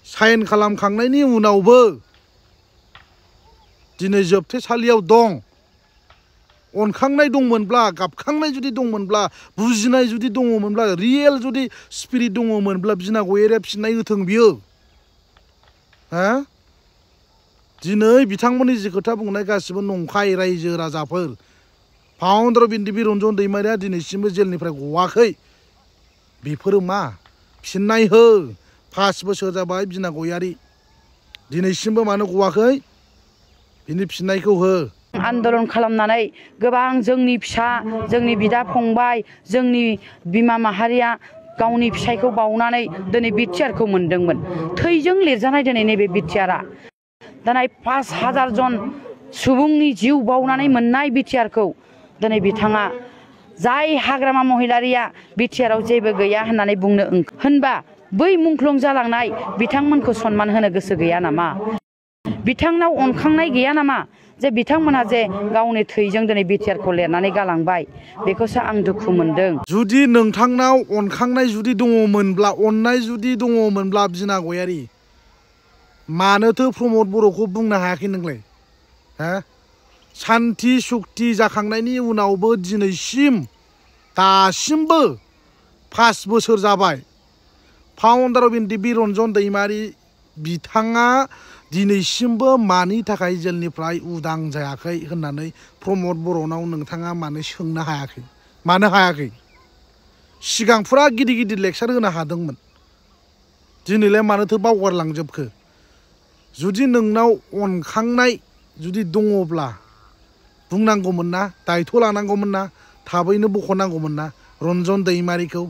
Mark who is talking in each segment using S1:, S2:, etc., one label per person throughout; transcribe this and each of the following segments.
S1: Sign खालामखांनायनि उनावबो दिनै जोबथेसालियाव दं। अनखांनाय दंमोनब्ला, गाबखांनाय जुदि दंमोनब्ला, बुजिनाय जुदि दङमोनब्ला, रियेल जुदि स्पिरिट दङमोनब्ला बिना गयारिया फिननाय होथों बियो। दिनै बिथांमोननि जि खोथा बुंनाय गासिबो नंखाय रायजो राजाफोर। फाउन्डार अफ एनडिबि रन्जन दैमारिया दिनैसिमबो जेलनिफ्राय गवाखै। बेफोरो मा? फिननाय हो। 5 बोसोर जाबाय बिना गयारि, दिनैसिमबो मानो गवाखै? बिनि फिननायखौ हो।
S2: आन्दोलन खालामनानै गोबां जोंनि फिसा, जोंनि बिदा फंबाय, जोंनि बिमा माहारिया गावनि फिसायखौ बावनानै दिनै बिटिआरखौ मोनदोंमोन। थैजों लिरजानाय दिनै नैबे बिटिआरआ दिनै 5000 जन सुबुंनि जिउ बावनानै मोननाय बिटिआरखौ दिनै बिथाङा जाय हाग्रामा महिलारिया बिटिआरआव जेबो गैया होननानै बुंनो होनबा बै मुंख्लं जालांनाय बिथांमोनखौ सनमान होनो गोसो गैया नामा? बिथांनाव अनखांनाय गैया नामा? जे बिथांमोनहा जे गावनि थैजों दिनै बिटिआरखौ लिरनानै गालांबाय, बेखौसो आं दुखु मोनदों।
S1: जुदि नोंथांनाव अनखांनाय जुदि दङमोनब्ला, अननाय जुदि दङमोनब्ला बिना गयारि, मानोथो प्रमद बर'खौ बुंनो हायाखै नोंलाय? सान्थि सुक्ति जाखांनायनि उनावबो दिनैसिम दासिमबो 5 बोसोर जाबाय। फाउन्डार अफ एनडिबि रन्जन दैमारि बिथाङा दिनैसिमबो मानि थाखाय जेलनिफ्राय उदां जायाखै होननानै प्रमद बर'नाव नोंथाङा मानो सोंनो हायाखै? मानो हायाखै? सिगांफोरा गिदिर गिदिर लेक्सार होनो हादोंमोन, दिनैलाय मानोथो बावगारलांजोबखो? जुदि नोंनाव अनखांनाय जुदि दङब्ला बुंनांगौमोन ना, दायथ' लानांगौमोन ना, थाबैनो बख'नांगौमोन ना रन्जन दैमारिखौ।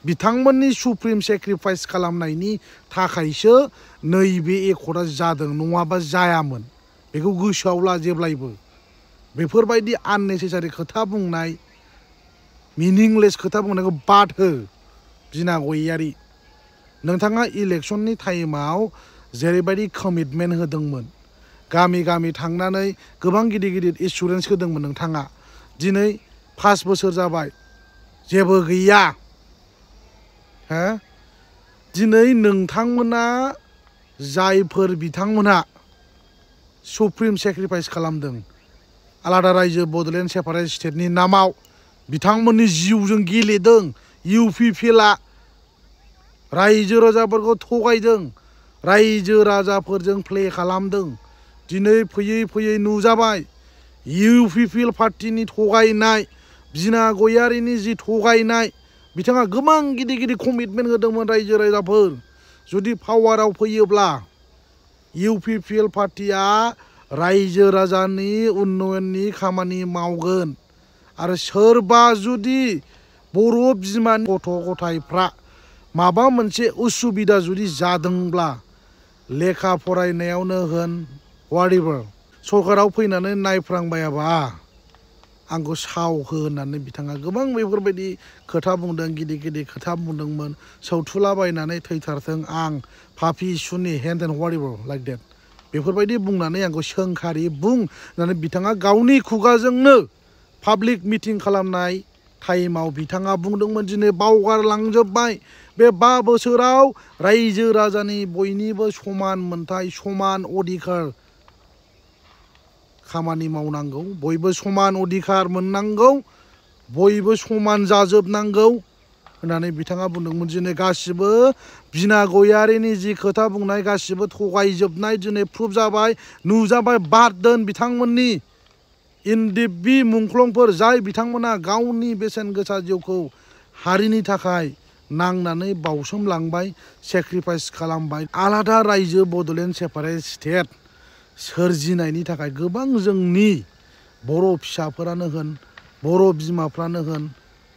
S1: बिथांमोननि सुप्रिम सेक्रिफाइस खालामनायनि थाखायसो नैबे एकर्डआ जादों, नङाबा जायामोन। बेखौ गोसोआव ला जेब्लायबो। बेफोरबायदि आननेसेसारि खोथा बुंनाय, मिनिंलेस खोथा बुंनायखौ बाद हो बिना गयारि। नोंथाङा इलेक्सननि टाइमाव जेरैबायदि कमिटमेन्ट होदोंमोन, गामि गामि थांनानै गोबां गिदिर गिदिर एसुरेन्स होदोंमोन नोंथाङा, दिनै 5 बोसोर जाबाय जेबो गैया। दिनै नोंथांमोना जायफोर बिथांमोनहा सुप्रिम सेक्रिफाइस खालामदों आलादा रायजो बड'लेण्ड सेपारेट स्टेटनि नामाव, बिथांमोननि जिउजों गेलेदों। इउपिपिएलआ रायजो राजाफोरखौ थगायदों, रायजो राजाफोरजों प्ले खालामदों। दिनै फैयै फैयै नुजाबाय इउपिपिएल पार्टिनि थगायनाय, बिना गयारिनि जि थगायनाय। बिथाङा गोबां गिदिर गिदिर कमिटमेन्ट होदोंमोन रायजो राजाफोर, जुदि पावाराव फैयोब्ला इउपिपिएल पार्टिया रायजो राजानि उन्नयननि खामानि मावगोन। आरो सोरबा जुदि बर' बिमानि गथ' गथायफ्रा माबा मोनसे उसुबिदा जुदि जादोंब्ला, लेखा फरायनायावनो होन वाटएभार, सरकाराव फैनानै नायफ्रांबायाबा आंखौ साव हो होननानै बिथाङा गोबां बेफोरबायदि खोथा बुंदों, गिदिर गिदिर खोथा बुंदोंमोन। सौथुलाबायनानै थैथारथों आं, पापि सुनि हेन्ड एन्ड वाटएभार लाइक देट, बेफोरबायदि बुंनानै आंखौ सोंखारि बुं होननानै बिथाङा गावनि खुगाजोंनो पाब्लिक मिटिं खालामनाय टाइमाव बिथाङा बुंदोंमोन। दिनै बावगारलांजोब्बाय। बे 5 बोसोराव रायजो राजानि बयनिबो समान मोनथाय, समान अधिकार खामानि मावनांगौ, बयबो समान अधिकार मोननांगौ, बयबो समान जाजोबनांगौ होननानै बिथाङा बुंदोंमोन। दिनै गासिबो बिना गयारिनि जि खोथा बुंनाय गासिबो थगायजोबनाय दिनै प्रुफ जाबाय, नुजाबाय। बाद दोन बिथांमोननि एनडिबि मुंख्लंफोर, जाय बिथांमोना गावनि बेसेन गोसा जिउखौ हारिनि थाखाय नांनानै बावसोमलांबाय, सेक्रिफाइस खालामबाय। आलादा रायजो बड'लेण्ड सेपारेट स्टेट सोरजिनायनि थाखाय गोबां जोंनि बर' फिसाफोरानो होन, बर' बिमाफ्रानो होन,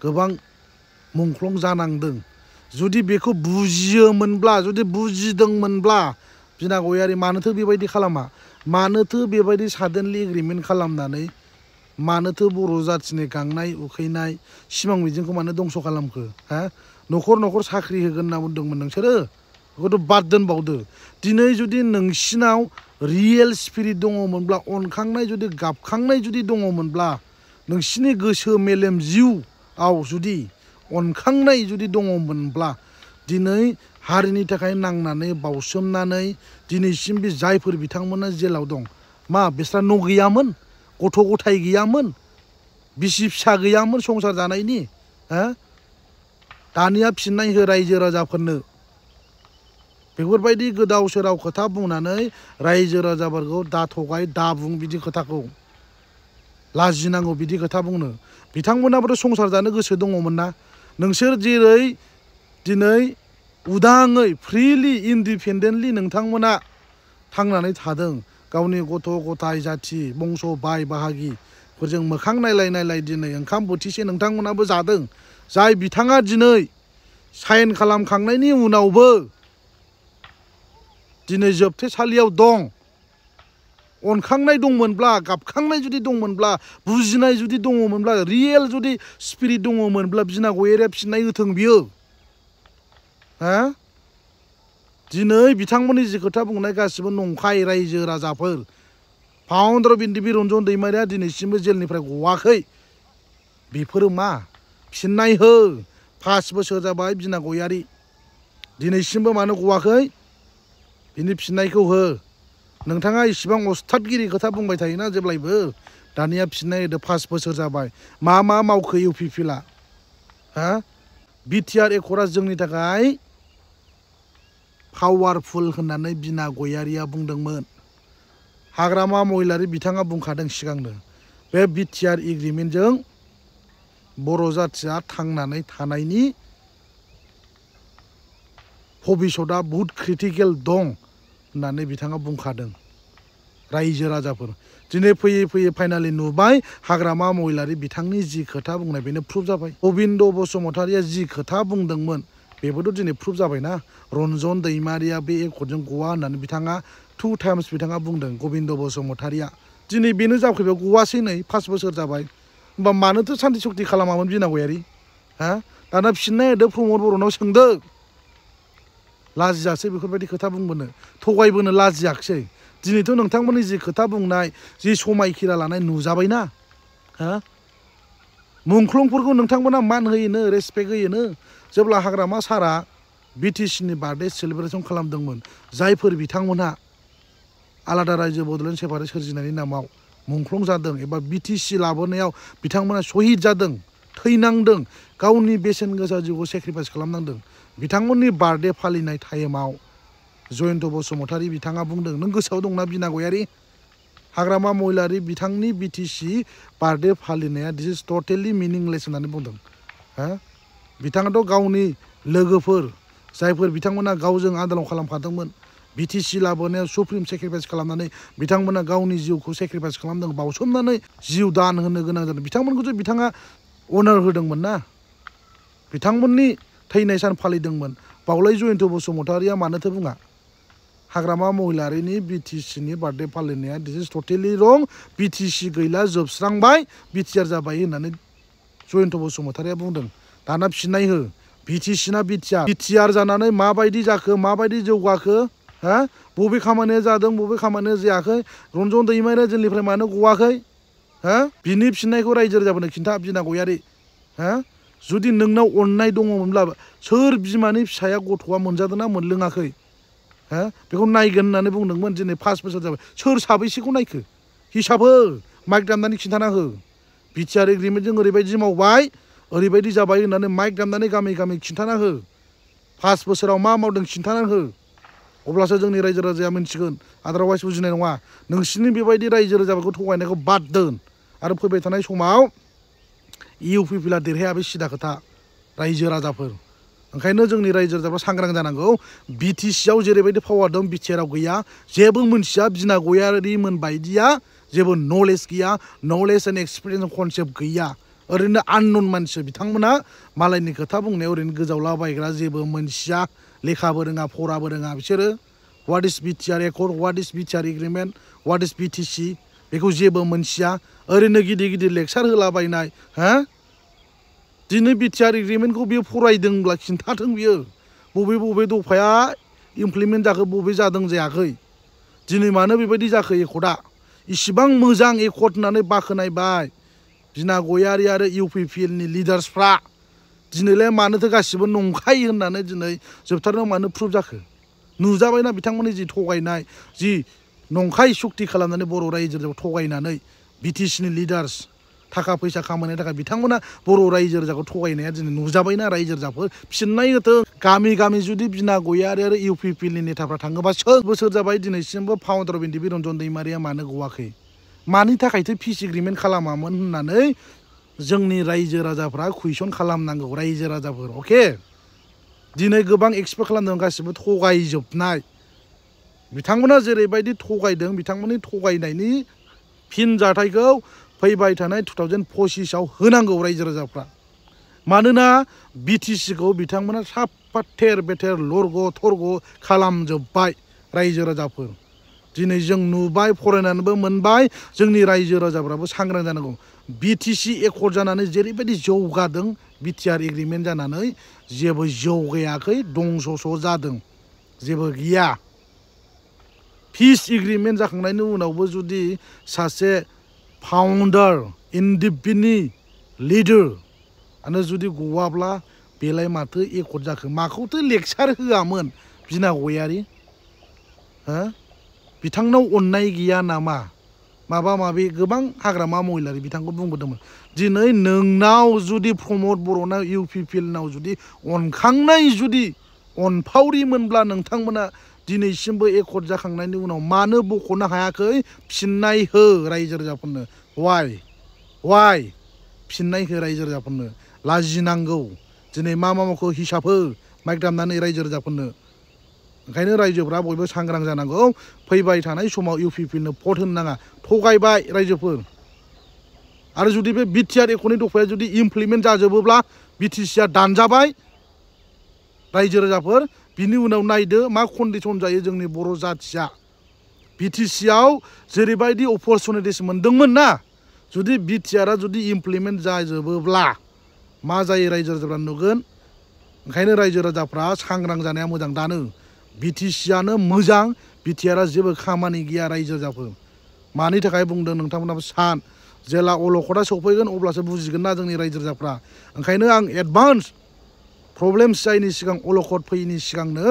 S1: गोबां मुंख्लं जानांदों। जुदि बेखौ बुजियोमोनब्ला, जुदि बुजिदोंमोनब्ला बिना गयारि मानोथो बेबायदि खालामा? मानोथो बेबायदि साडेनलि एग्रिमेन्ट खालामनानै मानोथो बर' जाथिनि गांनाय उखैनाय सिमां मिजिंखौ मानो दंस' खालामखो? न'खर न'खर साख्रि होगोन होनना बुंदोंमोन नोंसोरो, बेखौथ' बाद दोनबावदो। दिनै जुदि नोंसिनाव रियेल स्पिरिट दङमोनब्ला, अनखांनाय जुदि गाबखांनाय जुदि दङमोनब्ला, नोंसिनि गोसो मेलेम जिउआव जुदि अनखांनाय जुदि दङमोनब्ला, दिनै हारिनि थाखाय नांनानै बावसोमनानै दिनैसिम बे जायफोर बिथांमोना जेलाव दं मा बिस्रा न' गैयामोन गथ' गथाय गैयामोन बिसि फिसा गैयामोन संसार जानायनि दानिया फिननाय हो रायजो राजाफोरनो बेफोरबायदि गोदाव सोराव खोथा बुंनानै रायजो राजाफोरखौ दा थगाय दा बुं बिदि खोथाखौ लाजिनांगौ बिदि खोथा बुंनो बिथांमोनाबोथ' संसार जानो गोसो दङमोन ना नोंसोर जेरै दिनै उदाङै फ्रिलि इन्डिपेन्डेन्टलि नोंथांमोना थांनानै थादों गावनि गथ' गथाय जाथि बंस' बाय बाहागिफोरजों मोखां नायलाय नायलाय दिनै ओंखाम बोथिसे नोंथांमोनाबो जादों जाय बिथाङा दिनै साइन खालामखांनायनि उनावबो दिनै जोबथेसालियाव दं अनखांनाय दंमोनब्ला गाबखांनाय जुदि दंमोनब्ला बुजिनाय जुदि दङमोनब्ला रियेल जुदि स्पिरिट दङमोनब्ला बिना गयारिया फिननाय होथों बियो दिनै बिथांमोननि जि खोथा बुंनाय गासिबो नंखाय रायजो राजाफोर फाउन्डार अफ एनडिएफबि रन्जन दैमारिया दिनैसिमबो जेलनिफ्राय गवाखै बेफोरो मा फिननाय हो 5 बोसोर जाबाय बिना गयारि दिनैसिमबो मानो गवाखै बिनि फिननायखौ हो नोंथाङा इसिबां अस्थादगिरि खोथा बुंबाय थायोना जेब्लायबो दानिया फिननाय होदो 5 बोसोर जाबाय मा मावखो इउपिपिएलआ बिटिआर एकर्डआ जोंनि थाखाय पावारफुल होननानै बिना गयारिया बुंदोंमोन हाग्रामा महिलारि बिथाङा बुंखादों सिगांनो बे बिटिआर एग्रिमेन्टजों बर' जाथिया थांनानै थानायनि भबिसतआ बहुद क्रिटिकेल दं होननानै बिथाङा बुंखादों रायजो राजाफोर दिनै फैयै फैयै फाइनालि नुबाय हाग्रामा महिलारि बिथांनि जि खोथा बुंनाय बेनो प्रुफ जाबाय गबिन्द बसुमतारिया जि खोथा बुंदोंमोन बेबोथ' दिनै प्रुफ जाबायना रन्जन दैमारिया बे एकर्डजों गवा होननानै बिथाङा 2 टाइम्स बिथाङा बुंदों गबिन्द बसुमतारिया दिनै बेनो जाफैबाय गवासै नै 5 बोसोर जाबाय होमबा मानोथो सान्ति सक्ति खालामामोन बिना गयारि दाना फिननाय होदो प्रमद बर'नाव सोंदो लाजियासै बेफोरबायदि खोथा बुंबोनो थगायबोनो लाजियाखिसै दिनैथ' नोंथांमोननि जि खोथा बुंनाय जि समायखिरा लानाय नुजाबायना मुंख्लंफोरखौ नोंथांमोना मान होयोनो रेसपेक्ट होयोनो जेब्ला हाग्रामा सारा बिटिसिनि बार्थडे सेलिब्रेसन खालामदोंमोन जायफोर बिथांमोनहा आलादा रायजो बड'लेण्ड सेपारेट सोरजिनायनि नामाव मुंख्लं जादों एबा बिटिसि लाबोनायाव बिथांमोना शहीद जादों थैनांदों गावनि बेसेन गोसा जिउखौ सेक्रिफाइस खालामनांदों बिथांमोननि बार्थडे फालिनाय टाइमाव जयन्त बसुमतारी बिथाङा बुंदों नों गोसोआव दंना बिना गयारि हाग्रामा महिलारि बिथांनि बिटिसि बार्थडे फालिनाया दिस इज टटेलि मिनिंलेस होननानै बुंदों बिथाङाथ' गावनि लोगोफोर जायफोर बिथांमोना गावजों आन्दलन खालामफादोंमोन बिटिसि लाबोनायाव सुप्रिम सेक्रिफाइस खालामनानै बिथांमोना गावनि जिउखौ सेक्रिफाइस खालामदों बावसोमनानै जिउ दान होनो गोनां जादों बिथांमोनखौथ' बिथाङा अनार होदोंमोन ना बिथांमोननि थैनाय सान फालिदोंमोन बावलाय जयन्त बसुमतारिया मानोथो बुङा हाग्रामा महिलारिनि बिटिसिनि बार्थडे फालिनाया दिस इज टटेलि रं बिटिसि गैला जोबस्रांबाय बिटिआर जाबाय होननानै जयन्त बसुमतारिया बुंदों दाना फिननाय हो बिटिसिना बिटिआर जानानै माबायदि जाखो माबायदि जौगाखो बबे खामानिया जादों बबे खामानिया जायाखै रन्जन दैमारिया जेलनिफ्राय मानो गवाखै बिनि फिननायखौ रायजो राजाफोरनो खिन्था बिना गयारि जुदि नोंनाव अननाय दङमोनब्ला सोर बिमानि फिसाया गथ'आ मोनजादोंना मोनलोङाखै बेखौ नायगोन होननानै बुंदोंमोन दिनै 5 बोसोर जाबाय सोर साबैसेखौ नायखो हिसाब हो माइक दामनानै खिन्थाना हो बिटिआर एग्रिमेन्टजों ओरैबायदि मावबाय ओरैबायदि जाबाय होननानै माइक दामनानै गामि गामि खिन्थाना हो 5 बोसोराव मा मावदों खिन्थाना हो अब्लासो जोंनि रायजो राजाया मिन्थिगोन आदारवाइस बुजिनाय नङा नोंसिनि बेबायदि रायजो राजाफोरखौ थगायनायखौ बाद दोन आरो फैबाय थानाय समाव इउपिपिएलआ देरहाया बे सिदा खोथा रायजो राजाफोर ओंखायनो जोंनि रायजो राजाफ्रा सांग्रां जानांगौ बिटिसिआव जेरैबायदि पावार दं बिटिआरआव गैया जेबो मोनथिया बिना गयारिमोन बायदिया जेबो नलेज गैया नलेज एन्ड एक्सपिरियेन्स कनसेप्ट गैया ओरैनो आननन मानसि बिथांमोना मालायनि खोथा बुंनायाव ओरैनो गोजावलाबायग्रा जेबो मोनथिया लेखाबो रोङा फराबो रोङा बिसोरो what is BTR accord what is BTR agreement what is BTC बेखौ जेबो मोनथिया ओरैनो गिदिर गिदिर लेक्सार होलाबायनाय दिनै बिटिआर एग्रिमेन्टखौ बियो फरायदोंब्ला खिन्थाथों बियो बबे दफाया इमप्लिमेन्ट जाखो बबे जादों जायाखै दिनै मानो बेबायदि जाखो एकर्डआ इसिबां मोजां एकर्ड होननानै बाख्नायबाय बिना गयारि आरो इउपिपिएलनि लिडार्सफ्रा दिनैलाय मानोथो गासिबो नंखाय होननानै दिनै जोबथारनायाव मानो प्रुफ जाखो नुजाबायना बिथांमोननि जि थगायनाय जि नंखाय सुक्ति खालामनानै बर' रायजोआव थगायनानै बिटिसिनि लिडार्स थाखा फैसा खामायनो थाखाय बिथांमोना बर' रायजो राजाखौ थगायनाया दिनै नुजाबायना रायजो राजाफोर फिननाय होथों गामि गामि जुदि बिना गयारि आरो इउपिपिएलनि नेताफ्रा थाङोबा सोर बोसोर जाबाय दिनैसिमबो फाउन्डार अफ एनडिएफबि रन्जन दैमारिया मानो गवाखै मानि थाखायथो पिस एग्रिमेन्ट खालामामोन होननानै जोंनि रायजो राजाफ्रा कुइसन खालामनांगौ रायजो राजाफोर अके दिनै गोबां एक्सपेक्ट खालामदों गासिबो थगायजोबनाय बिथांमोना जेरैबायदि थगायदों बिथांमोननि थगायनायनि फिनजाथायखौ फैबाय थानाय 2025 होनांगौ रायजो राजाफ्रा मानोना बिटिसिखौ बिथांमोना साफा थेर बेथेर लरग' थरग' खालामजोब्बाय रायजो राजाफोर दिनै जों नुबाय फरायनानैबो मोनबाय जोंनि रायजो राजाफ्राबो सांग्रां जानांगौ बिटिसि एकर्ड जानानै जेरैबायदि जौगादों बिटिआर एग्रिमेन्ट जानानै जेबो जौगायाखै दंस'स' जादों जेबो गैया पिस एग्रिमेन्ट जाखांनायनि उनावबो जुदि सासे फाउन्डार एनडिएफबिनि लिडार आरो जुदि गवाब्ला बेलाय माथो एकर्ड जाखो माखौथो लेक्सार होआमोन बिना गयारि हो बिथांनाव अननाय गैया नामा माबा माबि गोबां हाग्रामा महिलारि बिथांखौ बुंबोदोंमोन दिनै नोंनाव जुदि प्रमद बर'नाव इउपिपिएलनाव जुदि अनखांनाय जुदि अनफावरिमोनब्ला नोंथांमोना दिनैसिमबो एकर्ड जाखांनायनि उनाव मानो बख'नो हायाखै फिननाय हो रायजो राजाफोरनो वाइ फिननाय हो रायजो राजाफोरनो लाजिनांगौ दिनै मा मावखो हिसाब हो माइक दामनानै रायजो राजाफोरनो ओंखायनो रायजोफ्रा बयबो सांग्रां जानांगौ फैबाय थानाय समाव इउपिपिएलनो भट होनो नाङा थगायबाय रायजोफोर आरो जुदि बे बिटिआर एकर्डनि दफाया जुदि इमप्लिमेन्ट जाजोबोब्ला बिटिसिआ दानजाबाय रायजो राजाफोर बिनि उनाव नायदो मा कन्डिसन जायो जोंनि बर' जाथिया बिटिसिआव जेरैबायदि अपरचुनिटिस मोनदोंमोन ना जुदि बिटिआरआ जुदि इमप्लिमेन्ट जाजोबोब्ला मा जायो रायजो राजाफ्रा नुगोन ओंखायनो रायजो राजाफ्रा सांग्रां जानाया मोजां दानो बिटिसिआनो मोजां बिटिआरआ जेबो खामानि गैया रायजो राजाफोर मानि थाखाय बुंदों नोंथांमोनाबो सान जेला अलखदा सफैगोन अब्लासो बुजिगोन ना जोंनि रायजो राजाफ्रा ओंखायनो आं एडभान्स प्रब्लेम्स जायैनि सिगां अलखद फैयैनि सिगांनो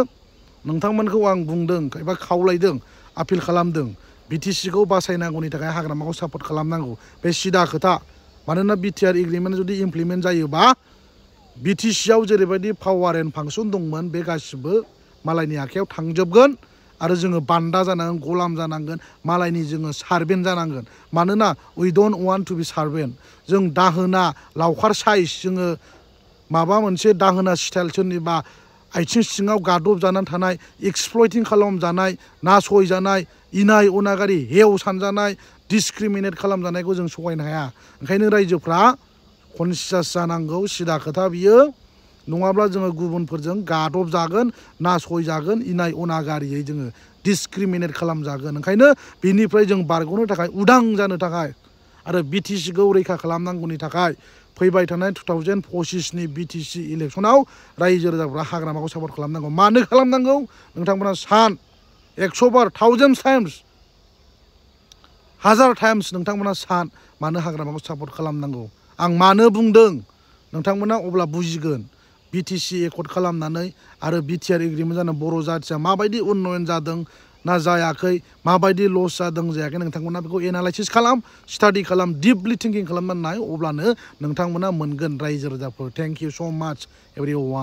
S1: नोंथांमोनखौ आं बुंदों एबा खावलायदों आपिल खालामदों बिटिसिखौ बासायनांगौनि थाखाय हाग्रामाखौ सापर्ट खालामनांगौ बे सिदा खोथा मानोना बिटिआर एग्रिमेन्ट जुदि इमप्लिमेन्ट जायोबा बिटिसिआव जेरैबायदि पावार एन्ड फांसन दंमोन बे गासिबो मालायनि आखायाव थांजोबगोन आरो जोङो बान्दा जानांगोन गलाम जानांगोन मालायनि जोङो सार्भेन्ट जानांगोन मानोना उइ डोन्ट वान्ट टु बि सार्भेन्ट जों दाहोना लावखार साइज जोङो माबा मोनसे दाहोना स्टाइल सोरनिबा आथिं सिङाव गादब जानानै थानाय एक्सप्लयटिं खालामजानाय नासयजानाय इनाय अनागारि हेव सानजानाय डिसक्रिमिनेट खालामजानायखौ जों सहायनो हाया ओंखायनो रायजोफ्रा कनसियास जानांगौ सिदा खोथा बियो नङाब्ला जोङो गुबुनफोरजों गादब जागोन नासयजागोन इनाय अनागारियै जोङो डिसक्रिमिनेट खालामजागोन ओंखायनो बेनिफ्राय जों बारग'नो थाखाय उदां जानो थाखाय आरो बिटिसिखौ रैखा खालामनांगौनि थाखाय फैबाय थानाय 2025नि बिटिसि इलेक्सनाव रायजो राजाफ्रा हाग्रामाखौ सापर्ट खालामनांगौ मानो खालामनांगौ नोंथांमोना सान 100 बार 1000 टाइम्स 1000 टाइम्स नोंथांमोना सान मानो हाग्रामाखौ सापर्ट खालामनांगौ आं मानो बुंदों नोंथांमोना अब्ला बुजिगोन बिटिसि एकर्ड खालामनानै आरो बिटिआर एग्रिमेन्ट जाना बर' जाथिया माबायदि उन्नयन जादों ना जायाखै माबायदि लस जादों जायाखै नोंथांमोना बेखौ एनालाइसिस खालाम स्टाडि खालाम डिपलि थिंकिं खालामनानै नाय अब्लानो नोंथांमोना मोनगोन रायजो राजाफोर थेंक इउ स' माच एभरिवान